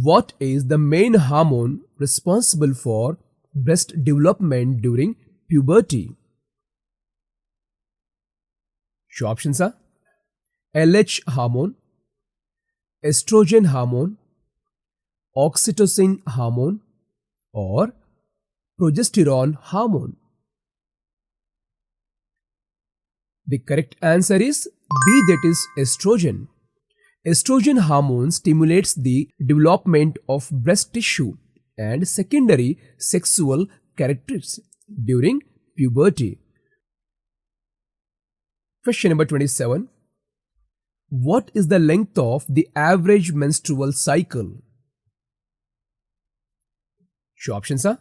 What is the main hormone responsible for breast development during puberty? Your options are LH hormone, estrogen hormone, oxytocin hormone, or progesterone hormone. The correct answer is B, that is estrogen. Estrogen hormone stimulates the development of breast tissue and secondary sexual characteristics during puberty. Question number 27. What is the length of the average menstrual cycle? Your options are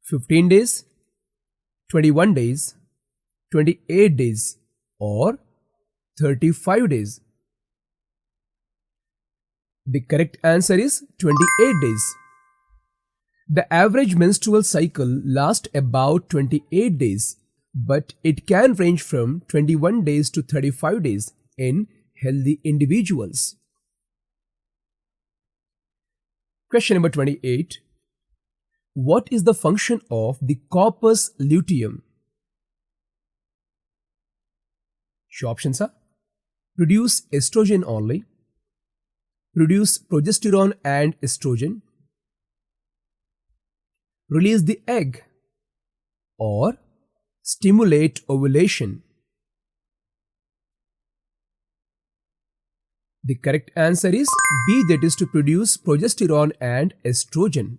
15 days, 21 days, 28 days, or 35 days. The correct answer is 28 days. The average menstrual cycle lasts about 28 days, but it can range from 21 days to 35 days in healthy individuals. Question number 28. What is the function of the corpus luteum? Your options are produce estrogen only, produce progesterone and estrogen, release the egg, or stimulate ovulation. The correct answer is B, that is to produce progesterone and estrogen.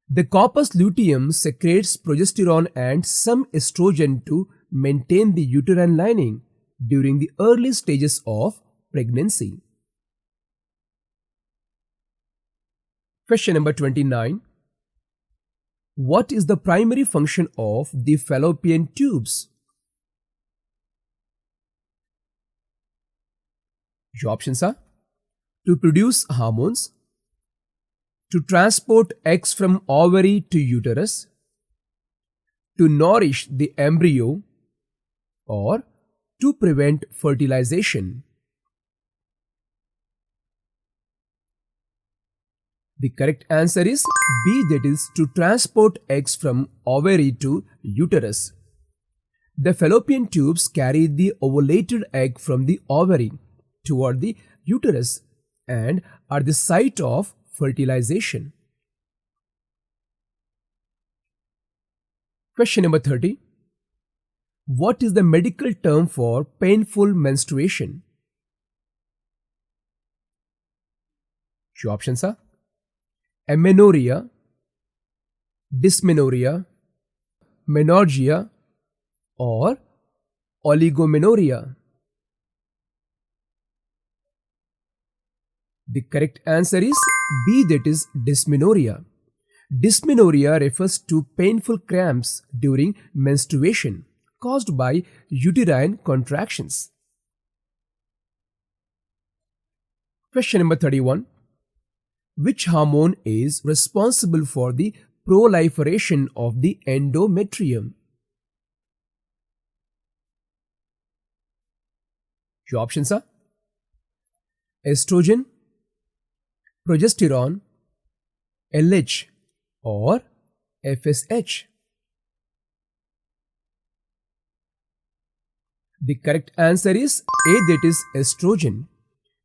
The corpus luteum secretes progesterone and some estrogen to maintain the uterine lining during the early stages of pregnancy. Question number 29. What is the primary function of the fallopian tubes? Your options are to produce hormones, to transport eggs from ovary to uterus, to nourish the embryo, or to prevent fertilization. The correct answer is B, that is to transport eggs from ovary to uterus. The fallopian tubes carry the ovulated egg from the ovary toward the uterus and are the site of fertilization. Question number 30. What is the medical term for painful menstruation? Your options are amenorrhea, dysmenorrhea, menorrhagia, or oligomenorrhea. The correct answer is B, that is dysmenorrhea. Dysmenorrhea refers to painful cramps during menstruation caused by uterine contractions. Question number 31. Which hormone is responsible for the proliferation of the endometrium? Your options are estrogen, progesterone, LH, or FSH. The correct answer is A, that is estrogen.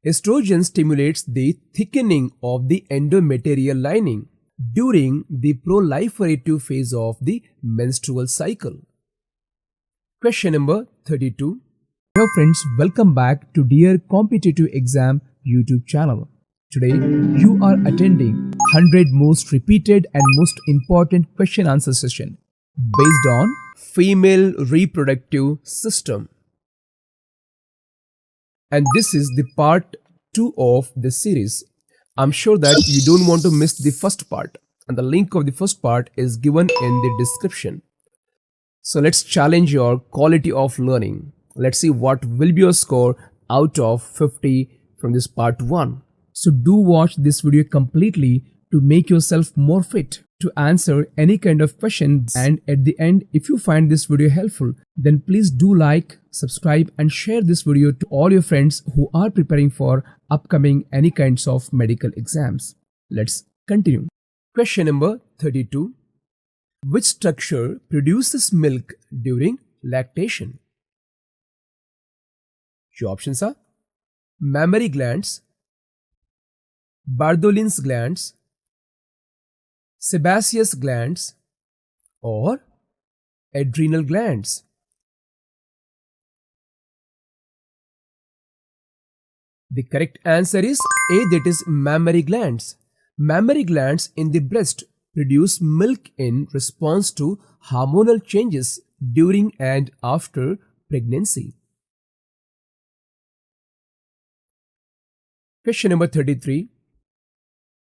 Estrogen stimulates the thickening of the endometrial lining during the proliferative phase of the menstrual cycle. Question number 32. Hello friends, welcome back to Dear Competitive Exam YouTube channel. Today you are attending 100 most repeated and most important question answer session based on female reproductive system. And this is the part 2 of the series. I'm sure that you don't want to miss the first part, and the link of the first part is given in the description. So let's challenge your quality of learning. Let's see what will be your score out of 50 from this part 1. So do watch this video completely to make yourself more fit to answer any kind of question. And at the end, if you find this video helpful, then please do like, subscribe and share this video to all your friends who are preparing for upcoming any kinds of medical exams. Let's continue. Question number 32. Which structure produces milk during lactation? Your options are mammary glands, Bartholin's glands, sebaceous glands, or adrenal glands. The correct answer is A, that is mammary glands. Mammary glands in the breast produce milk in response to hormonal changes during and after pregnancy. Question number 33.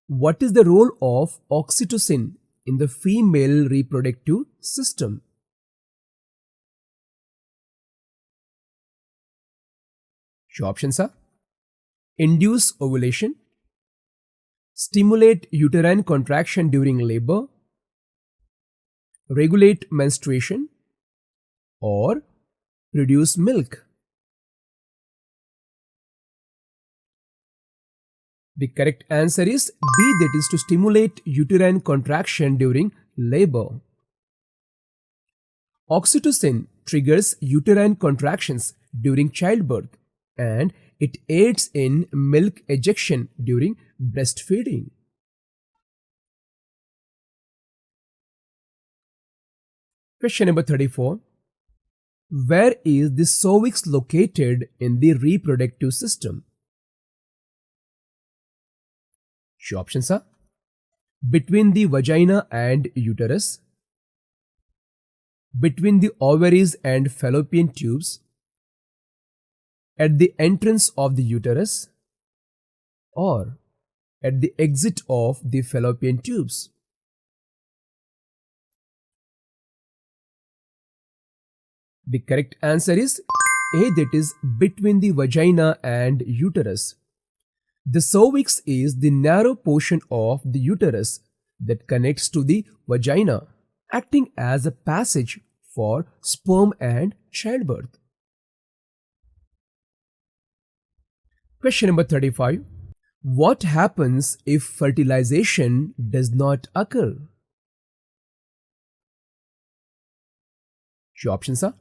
What is the role of oxytocin in the female reproductive system? Your options are induce ovulation, stimulate uterine contraction during labor, regulate menstruation, or produce milk. The correct answer is B, that is to stimulate uterine contraction during labor. Oxytocin triggers uterine contractions during childbirth and it aids in milk ejection during breastfeeding. Question number 34. Where is the cervix located in the reproductive system? Your options are between the vagina and uterus, between the ovaries and fallopian tubes, at the entrance of the uterus, or at the exit of the fallopian tubes. The correct answer is A, that is between the vagina and uterus. The cervix is the narrow portion of the uterus that connects to the vagina, acting as a passage for sperm and childbirth. Question number 35. What happens if fertilization does not occur? Your options are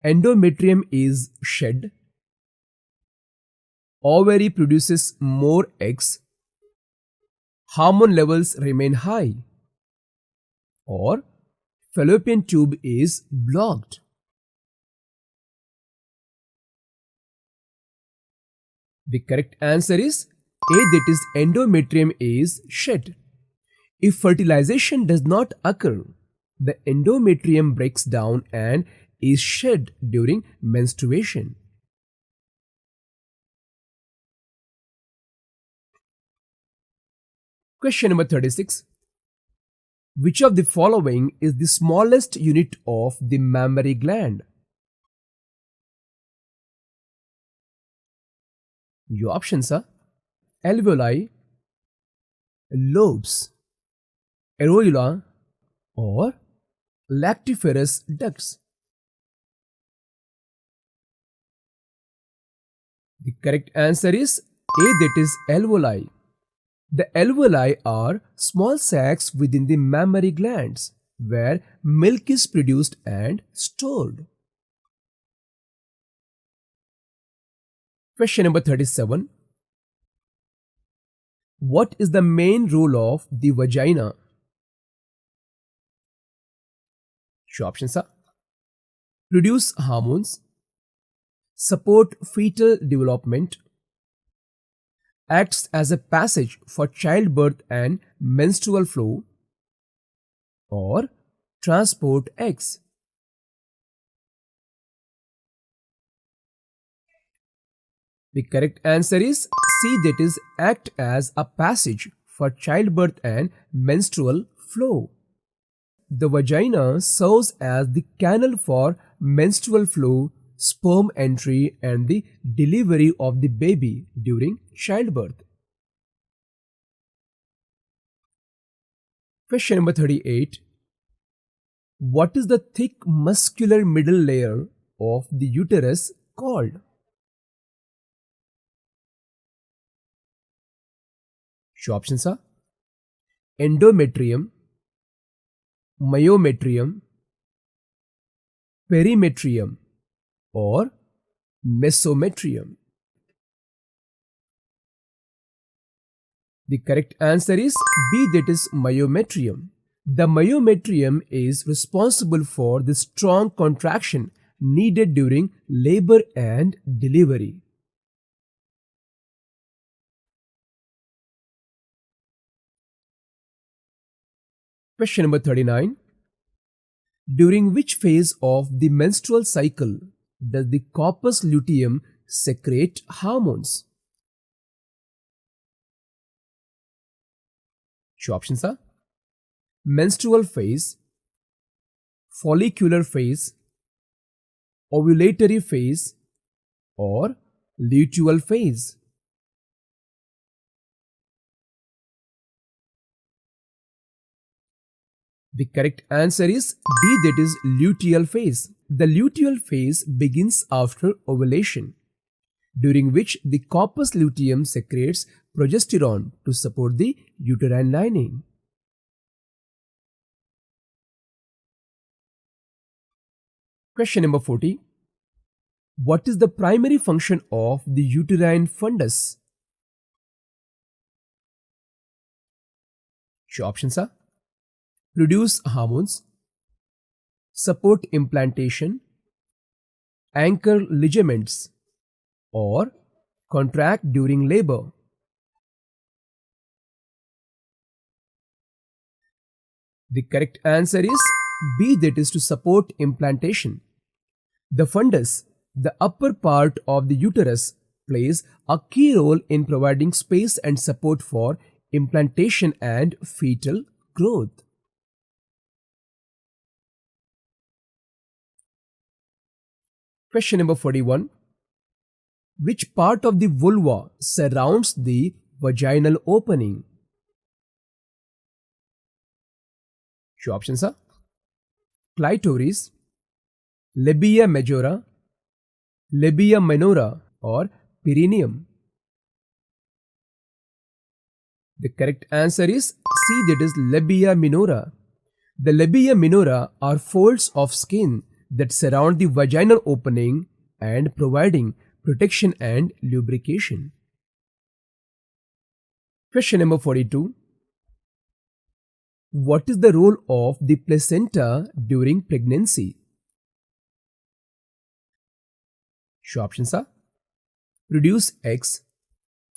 endometrium is shed, ovary produces more eggs, hormone levels remain high, or fallopian tube is blocked. The correct answer is A, that is endometrium is shed. If fertilization does not occur, the endometrium breaks down and is shed during menstruation. Question number 36. Which of the following is the smallest unit of the mammary gland? Your options are alveoli, lobes, areola, or lactiferous ducts. The correct answer is A, that is alveoli. The alveoli are small sacs within the mammary glands where milk is produced and stored. Question number 37. What is the main role of the vagina? Your options are produce hormones, support fetal development, acts as a passage for childbirth and menstrual flow, or transport eggs. The correct answer is C, that is act as a passage for childbirth and menstrual flow. The vagina serves as the canal for menstrual flow, sperm entry and the delivery of the baby during childbirth. Question number 38. What is the thick muscular middle layer of the uterus called? Your options are endometrium, myometrium, perimetrium, or mesometrium. The correct answer is B, that is myometrium. The myometrium is responsible for the strong contraction needed during labor and delivery. Question number 39. During which phase of the menstrual cycle does the corpus luteum secrete hormones? Your options are menstrual phase, follicular phase, ovulatory phase, or luteal phase. The correct answer is D, that is luteal phase. The luteal phase begins after ovulation, during which the corpus luteum secretes progesterone to support the uterine lining. Question number 40. What is the primary function of the uterine fundus? Your options are produce hormones, support implantation, anchor ligaments, or contract during labor. The correct answer is B, that is to support implantation. The fundus, the upper part of the uterus, plays a key role in providing space and support for implantation and fetal growth. Question number 41. Which part of the vulva surrounds the vaginal opening? Your options are clitoris, labia majora, labia minora, or perineum. The correct answer is C, that is labia minora. The labia minora are folds of skin that surround the vaginal opening and providing protection and lubrication. Question number 42. What is the role of the placenta during pregnancy? Your options are produce eggs,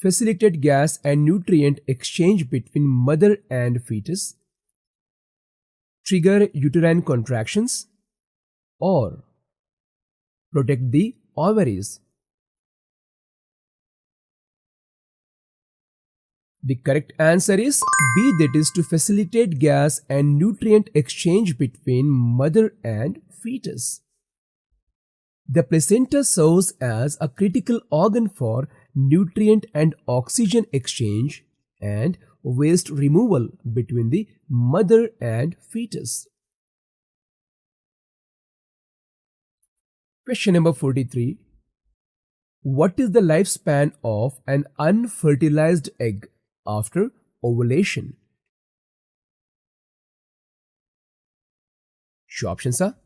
facilitate gas and nutrient exchange between mother and fetus, trigger uterine contractions, or protect the ovaries. The correct answer is B, that is to facilitate gas and nutrient exchange between mother and fetus. The placenta serves as a critical organ for nutrient and oxygen exchange and waste removal between the mother and fetus. Question number 43. What is the lifespan of an unfertilized egg after ovulation? Your options are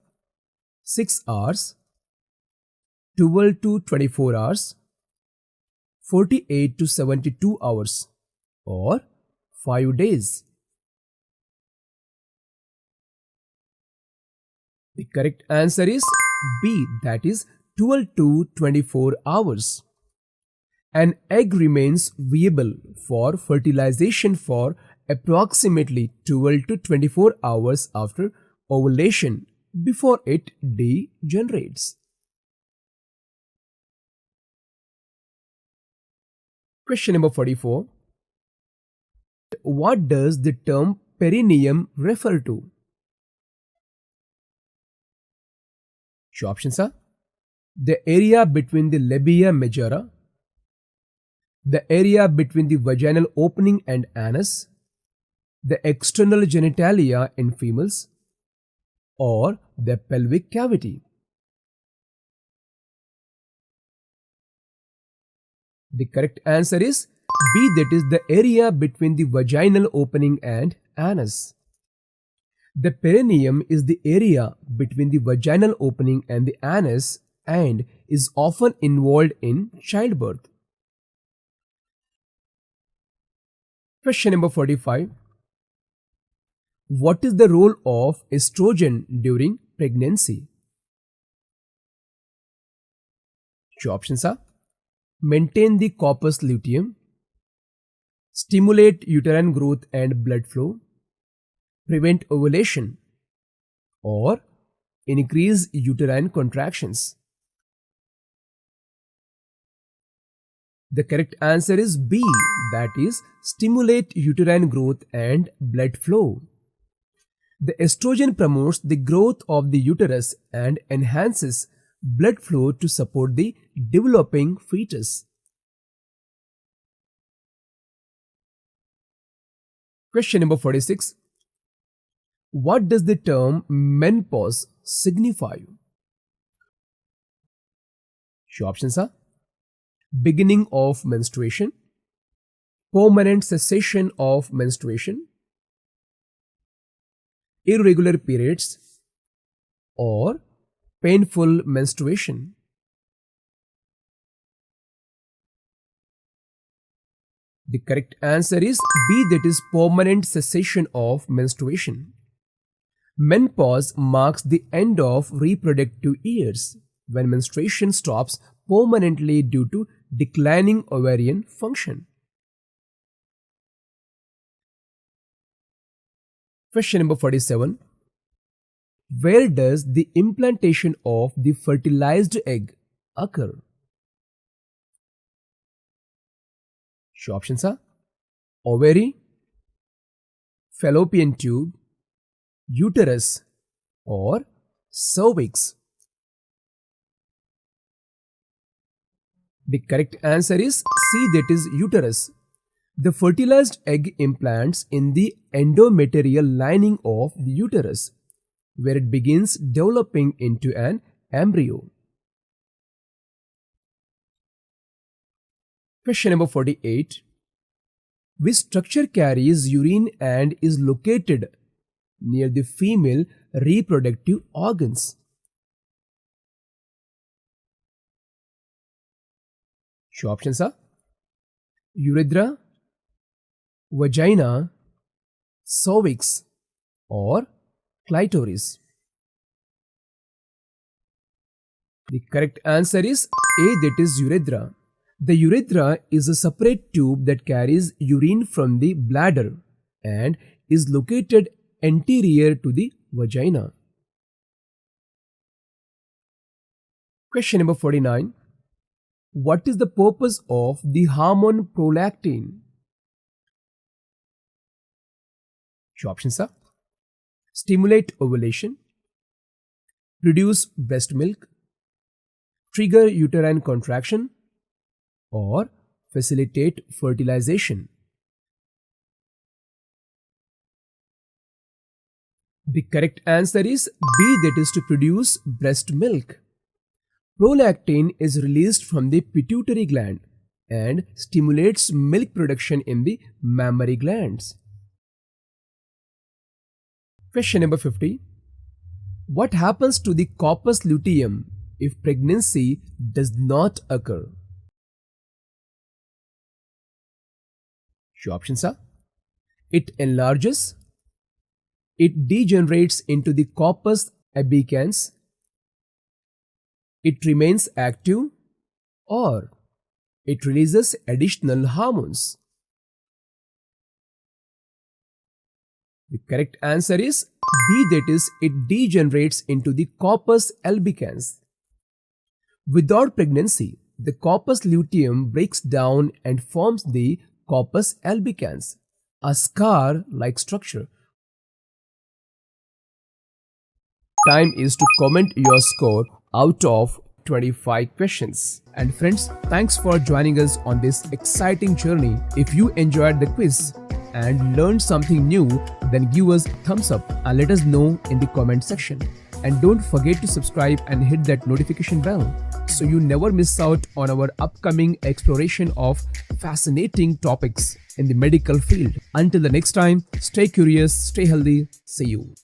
6 hours, 12 to 24 hours, 48 to 72 hours, or 5 days. The correct answer is B, that is 12 to 24 hours. An egg remains viable for fertilization for approximately 12 to 24 hours after ovulation before it degenerates. Question number 44. What does the term perineum refer to? Your options are the area between the labia majora, the area between the vaginal opening and anus, the external genitalia in females, or the pelvic cavity. The correct answer is B, that is the area between the vaginal opening and anus. The perineum is the area between the vaginal opening and the anus and is often involved in childbirth. Question number 45. What is the role of estrogen during pregnancy? Your options are: maintain the corpus luteum, stimulate uterine growth and blood flow, prevent ovulation, or increase uterine contractions. The correct answer is B, that is stimulate uterine growth and blood flow. The estrogen promotes the growth of the uterus and enhances blood flow to support the developing fetus. Question number 46. What does the term menopause signify? Your options are: beginning of menstruation, permanent cessation of menstruation, irregular periods, or painful menstruation. The correct answer is B, that is permanent cessation of menstruation. Menopause marks the end of reproductive years when menstruation stops permanently due to declining ovarian function. Question number 47. Where does the implantation of the fertilized egg occur? Your options are: ovary, fallopian tube, uterus, or cervix. The correct answer is C, that is uterus. The fertilized egg implants in the endometrial lining of the uterus, where it begins developing into an embryo. Question number 48. Which structure carries urine and is located near the female reproductive organs? Your options are: urethra, vagina, cervix, or clitoris. The correct answer is A, that is urethra. The urethra is a separate tube that carries urine from the bladder and is located anterior to the vagina. Question number 49. What is the purpose of the hormone prolactin? Your options are: stimulate ovulation, produce breast milk, trigger uterine contraction, or facilitate fertilization. The correct answer is B, that is to produce breast milk. Prolactin is released from the pituitary gland and stimulates milk production in the mammary glands. Question number 50. What happens to the corpus luteum if pregnancy does not occur? Your options are: it enlarges, it degenerates into the corpus albicans, it remains active, or it releases additional hormones. The correct answer is B, that is it degenerates into the corpus albicans. Without pregnancy, the corpus luteum breaks down and forms the corpus albicans, a scar-like structure. Time is to comment your score out of 25 questions. And friends, thanks for joining us on this exciting journey. If you enjoyed the quiz and learned something new, then give us a thumbs up and let us know in the comment section. And don't forget to subscribe and hit that notification bell. so you never miss out on our upcoming exploration of fascinating topics in the medical field. Until the next time, stay curious, stay healthy. See you.